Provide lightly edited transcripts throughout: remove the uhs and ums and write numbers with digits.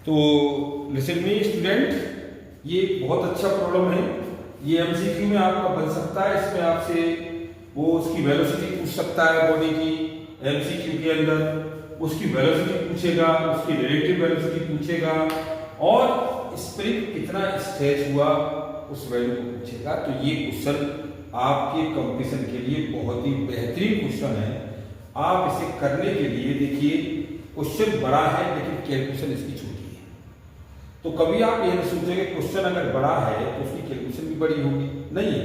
तो listen me student, ये बहुत अच्छा प्रॉब्लम है। ये एमसीक्यू में आपका बन सकता है। इसमें आपसे वो उसकी वेलोसिटी पूछ सकता है बॉडी की, एमसीक्यू के अंदर उसकी वेलोसिटी पूछेगा, उसकी रिलेटिव वेलोसिटी पूछेगा और स्प्रिंग कितना स्ट्रेच हुआ उस वैल्यू को पूछेगा। तो ये क्वेश्चन आपके कंपटीशन के लिए बहुत ही बेहतरीन क्वेश्चन है। आप इसे करने के लिए देखिए, क्वेश्चन बड़ा है लेकिन कैलकुलेशन इसकी छोटी है। तो कभी आप ये नहीं सोचेंगे क्वेश्चन अगर बड़ा है तो उसकी कैलकुलेशन भी बड़ी होगी, नहीं।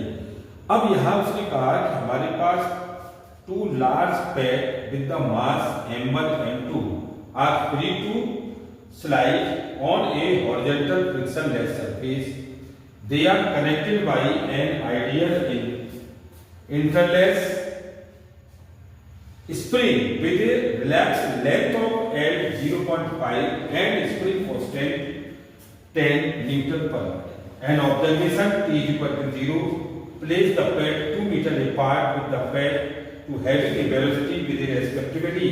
अब यहां उसने कहा कि हमारे पास two large pad with the mass m1 m2 are free to slide on a horizontal frictionless surface. They are connected by an ideal interless spring with a relaxed length of L 0.5 and spring constant 10 Newton per meter. An observation T is equal to 0. Place the pad 2 meter apart with the pad to having a velocity with a respectivity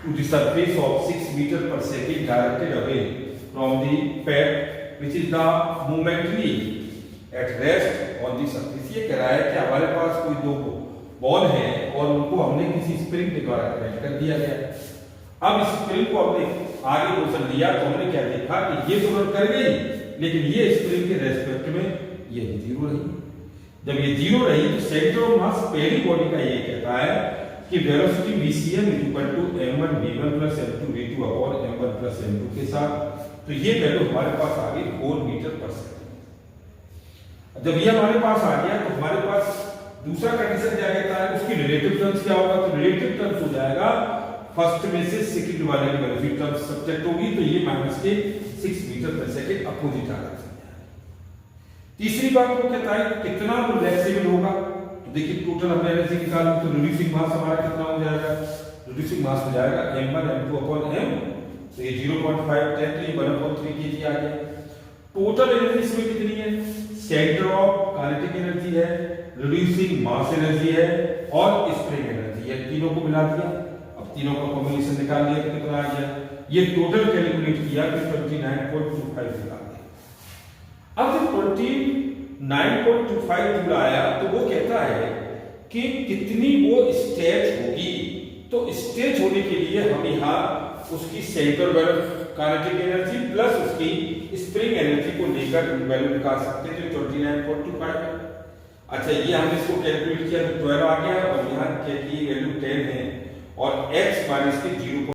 to the surface of 6 meter per second directed away from the pad which is the momentary at rest on the surface. ये कह रहा है कि हमारे पास कोई दो ball है और उनको हमने किसी स्प्रिंग के द्वारा कनेक्ट कर दिया गया। अब इस स्प्रिंग को हमने आगे मोशन दिया तो हमने क्या देखा कि ये तो रन कर गई, लेकिन ये स्प्रिंग के रेस्पेक्ट में ये जीरो रही। जब ये जीरो रही तो सेंटर ऑफ मास पहली बॉडी का ये कहता है कि velocity vcm m1 v1 m2 v2 upon m1 m2 के साथ। तो ये वैल्यू हमारे पास आ गई 4 मीटर पर सेकंड। जब ये हमारे पास आ गया तो हमारे पास दूसरा कंडीशन क्या कहता है, उसकी रिलेटिव टर्म्स क्या होगा। तो रिलेटिव टर्म्स हो जाएगा फर्स्ट में से सेकंड वाले की वेलोसिटी टर्म्स सब्जेक्ट होगी, तो ये माइनस के 6 मीटर पर सेकंड अपोजिट डायरेक्शन में है। तीसरी बात वो कहता है कितना रिलैक्सेबल होगा। तो देखिए टोटल हमने एनर्जी निकाली तो रिड्यूसिंग मास हमारा कितना हो जाएगा, रिड्यूसिंग मास हो जाएगा m1 m2 अपॉन m। तो ये 0.5 10 तो ये 1/3 kg आ गया। टोटल एनर्जी इसमें कितनी है, सेंटर ऑफ काइनेटिक एनर्जी है, रिड्यूसिंग मास एनर्जी है और स्प्रिंग एनर्जी है, तीनों को मिला दिया। अब तीनों का कॉम्बिनेशन निकाल लिया तो कितना आ गया, ये टोटल कैलकुलेट किया तो 29.25 निकाल दिया। अब जब 29.25 जूल आया तो वो कहता है कि कितनी वो स्ट्रेच होगी। तो स्ट्रेच होने के लिए हम यहाँ उसकी सेंटर काइनेटिक एनर्जी प्लस उसकी स्प्रिंग एनर्जी को लेकर वैल्यू निकाल सकते हैं जो 29.25 है। अच्छा, ये हमने इसको कैलकुलेट किया तो 12 आ गया और यहाँ की वैल्यू 10 है और x माइनस के 0